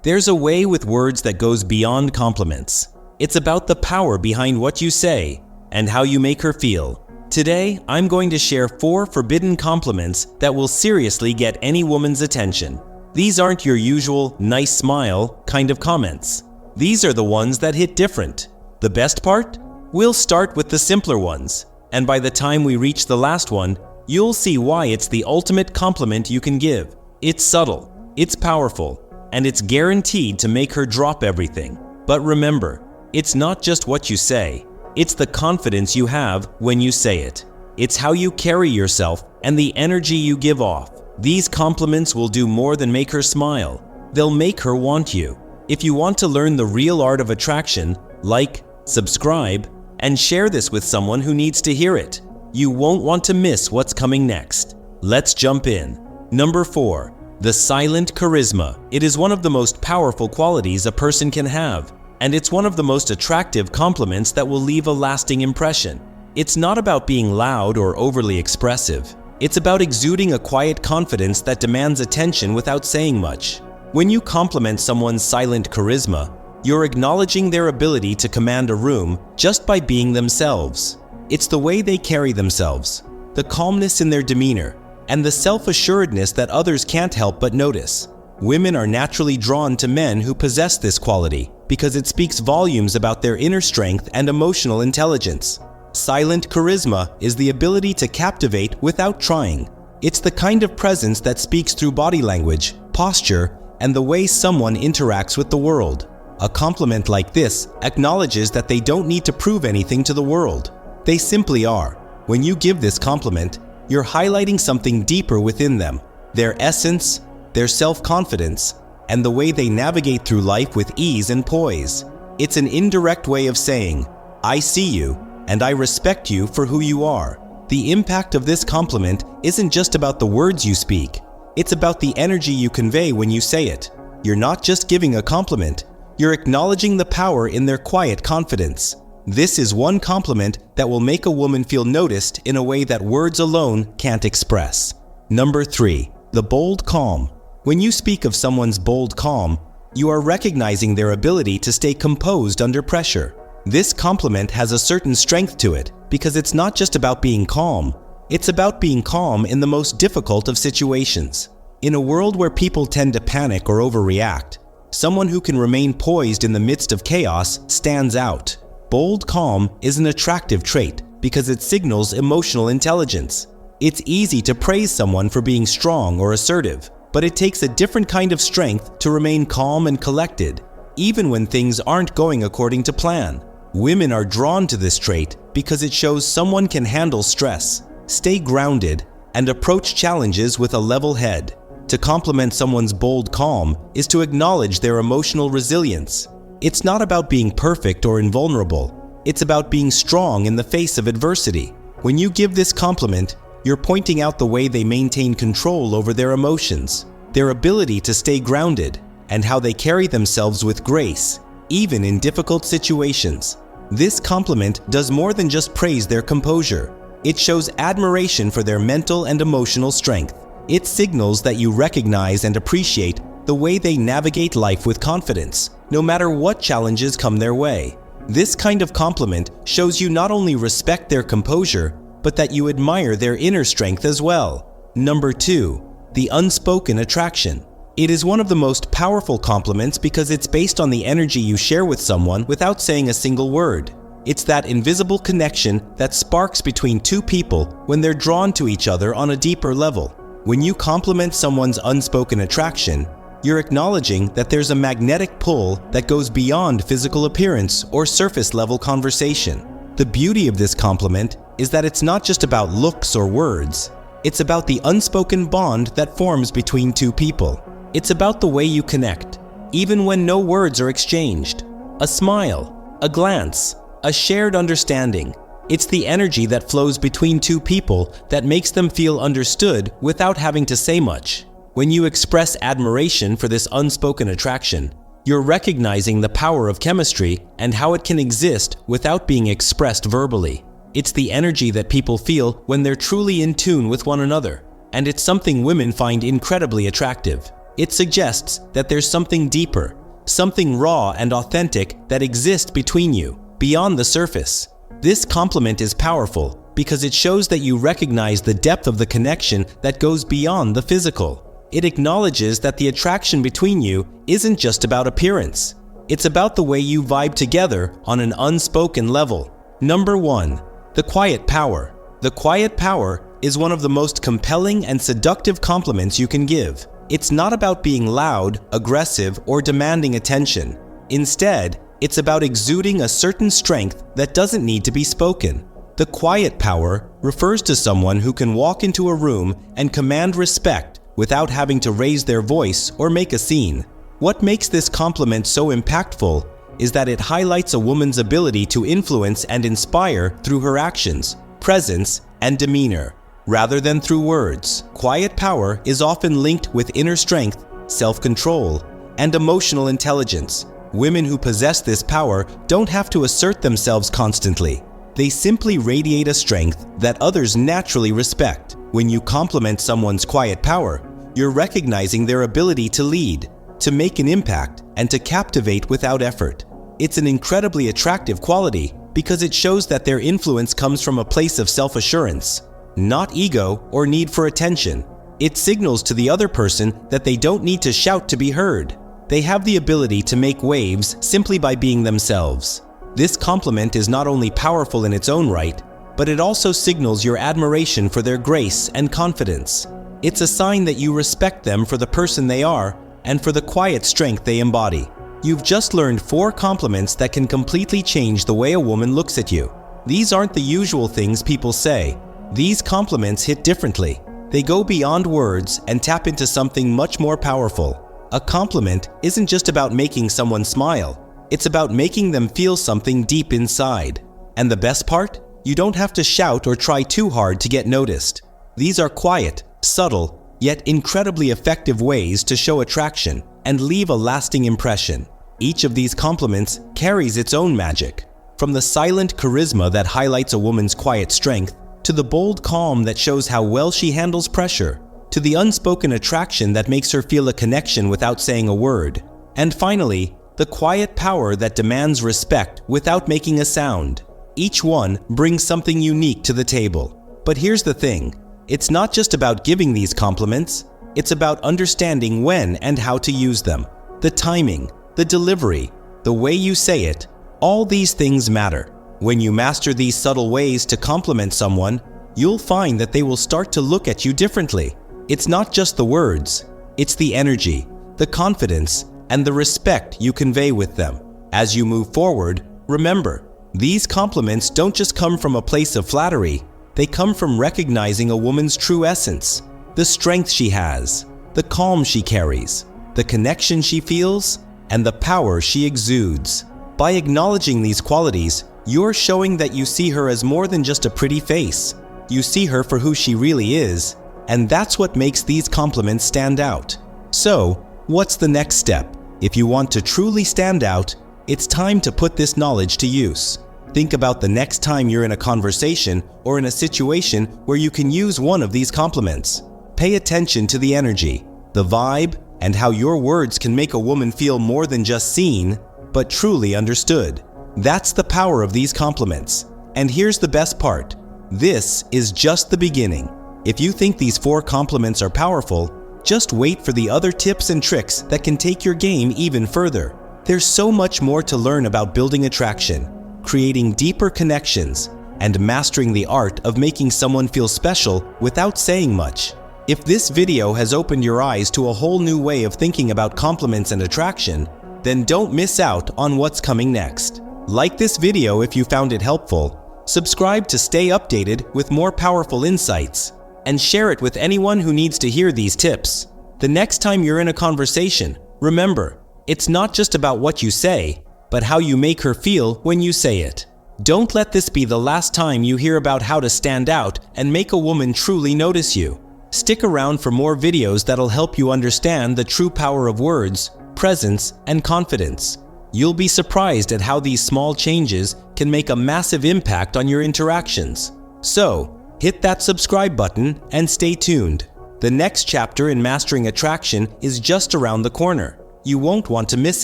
There's a way with words that goes beyond compliments. It's about the power behind what you say and how you make her feel. Today, I'm going to share 4 forbidden compliments that will seriously get any woman's attention. These aren't your usual nice smile kind of comments. These are the ones that hit different. The best part? We'll start with the simpler ones, and by the time we reach the last one, you'll see why it's the ultimate compliment you can give. It's subtle, it's powerful, and it's guaranteed to make her drop everything. But remember, it's not just what you say, it's the confidence you have when you say it. It's how you carry yourself and the energy you give off. These compliments will do more than make her smile. They'll make her want you. If you want to learn the real art of attraction, like, subscribe, and share this with someone who needs to hear it. You won't want to miss what's coming next. Let's jump in. Number 4. The silent charisma. It is one of the most powerful qualities a person can have, and it's one of the most attractive compliments that will leave a lasting impression. It's not about being loud or overly expressive. It's about exuding a quiet confidence that demands attention without saying much. When you compliment someone's silent charisma, you're acknowledging their ability to command a room just by being themselves. It's the way they carry themselves, the calmness in their demeanor, and the self-assuredness that others can't help but notice. Women are naturally drawn to men who possess this quality because it speaks volumes about their inner strength and emotional intelligence. Silent charisma is the ability to captivate without trying. It's the kind of presence that speaks through body language, posture, and the way someone interacts with the world. A compliment like this acknowledges that they don't need to prove anything to the world. They simply are. When you give this compliment, you're highlighting something deeper within them, their essence, their self-confidence, and the way they navigate through life with ease and poise. It's an indirect way of saying, I see you, and I respect you for who you are. The impact of this compliment isn't just about the words you speak, it's about the energy you convey when you say it. You're not just giving a compliment, you're acknowledging the power in their quiet confidence. This is one compliment that will make a woman feel noticed in a way that words alone can't express. Number 3. The bold calm. When you speak of someone's bold calm, you are recognizing their ability to stay composed under pressure. This compliment has a certain strength to it because it's not just about being calm, it's about being calm in the most difficult of situations. In a world where people tend to panic or overreact, someone who can remain poised in the midst of chaos stands out. Bold calm is an attractive trait because it signals emotional intelligence. It's easy to praise someone for being strong or assertive, but it takes a different kind of strength to remain calm and collected, even when things aren't going according to plan. Women are drawn to this trait because it shows someone can handle stress, stay grounded, and approach challenges with a level head. To compliment someone's bold calm is to acknowledge their emotional resilience. It's not about being perfect or invulnerable. It's about being strong in the face of adversity. When you give this compliment, you're pointing out the way they maintain control over their emotions, their ability to stay grounded, and how they carry themselves with grace, even in difficult situations. This compliment does more than just praise their composure. It shows admiration for their mental and emotional strength. It signals that you recognize and appreciate the way they navigate life with confidence, no matter what challenges come their way. This kind of compliment shows you not only respect their composure, but that you admire their inner strength as well. Number 2. The unspoken attraction. It is one of the most powerful compliments because it's based on the energy you share with someone without saying a single word. It's that invisible connection that sparks between two people when they're drawn to each other on a deeper level. When you compliment someone's unspoken attraction, you're acknowledging that there's a magnetic pull that goes beyond physical appearance or surface-level conversation. The beauty of this compliment is that it's not just about looks or words. It's about the unspoken bond that forms between two people. It's about the way you connect, even when no words are exchanged. A smile, a glance, a shared understanding. It's the energy that flows between two people that makes them feel understood without having to say much. When you express admiration for this unspoken attraction, you're recognizing the power of chemistry and how it can exist without being expressed verbally. It's the energy that people feel when they're truly in tune with one another, and it's something women find incredibly attractive. It suggests that there's something deeper, something raw and authentic that exists between you, beyond the surface. This compliment is powerful because it shows that you recognize the depth of the connection that goes beyond the physical. It acknowledges that the attraction between you isn't just about appearance. It's about the way you vibe together on an unspoken level. Number 1. The quiet power. The quiet power is one of the most compelling and seductive compliments you can give. It's not about being loud, aggressive, or demanding attention. Instead, it's about exuding a certain strength that doesn't need to be spoken. The quiet power refers to someone who can walk into a room and command respect without having to raise their voice or make a scene. What makes this compliment so impactful is that it highlights a woman's ability to influence and inspire through her actions, presence, and demeanor, rather than through words. Quiet power is often linked with inner strength, self-control, and emotional intelligence. Women who possess this power don't have to assert themselves constantly. They simply radiate a strength that others naturally respect. When you compliment someone's quiet power, you're recognizing their ability to lead, to make an impact, and to captivate without effort. It's an incredibly attractive quality because it shows that their influence comes from a place of self-assurance, not ego or need for attention. It signals to the other person that they don't need to shout to be heard. They have the ability to make waves simply by being themselves. This compliment is not only powerful in its own right, but it also signals your admiration for their grace and confidence. It's a sign that you respect them for the person they are and for the quiet strength they embody. You've just learned 4 compliments that can completely change the way a woman looks at you. These aren't the usual things people say. These compliments hit differently. They go beyond words and tap into something much more powerful. A compliment isn't just about making someone smile. It's about making them feel something deep inside. And the best part? You don't have to shout or try too hard to get noticed. These are quiet, subtle, yet incredibly effective ways to show attraction and leave a lasting impression. Each of these compliments carries its own magic. From the silent charisma that highlights a woman's quiet strength, to the bold calm that shows how well she handles pressure, to the unspoken attraction that makes her feel a connection without saying a word, and finally, the quiet power that demands respect without making a sound. Each one brings something unique to the table. But here's the thing, it's not just about giving these compliments, it's about understanding when and how to use them. The timing, the delivery, the way you say it, all these things matter. When you master these subtle ways to compliment someone, you'll find that they will start to look at you differently. It's not just the words, it's the energy, the confidence, and the respect you convey with them. As you move forward, remember, these compliments don't just come from a place of flattery, they come from recognizing a woman's true essence, the strength she has, the calm she carries, the connection she feels, and the power she exudes. By acknowledging these qualities, you're showing that you see her as more than just a pretty face. You see her for who she really is, and that's what makes these compliments stand out. So, what's the next step? If you want to truly stand out, it's time to put this knowledge to use. Think about the next time you're in a conversation or in a situation where you can use one of these compliments. Pay attention to the energy, the vibe, and how your words can make a woman feel more than just seen, but truly understood. That's the power of these compliments. And here's the best part. This is just the beginning. If you think these 4 compliments are powerful, just wait for the other tips and tricks that can take your game even further. There's so much more to learn about building attraction, creating deeper connections, and mastering the art of making someone feel special without saying much. If this video has opened your eyes to a whole new way of thinking about compliments and attraction, then don't miss out on what's coming next. Like this video if you found it helpful, subscribe to stay updated with more powerful insights, and share it with anyone who needs to hear these tips. The next time you're in a conversation, remember, it's not just about what you say, but how you make her feel when you say it. Don't let this be the last time you hear about how to stand out and make a woman truly notice you. Stick around for more videos that'll help you understand the true power of words, presence, and confidence. You'll be surprised at how these small changes can make a massive impact on your interactions. So, hit that subscribe button and stay tuned. The next chapter in mastering attraction is just around the corner. You won't want to miss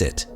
it.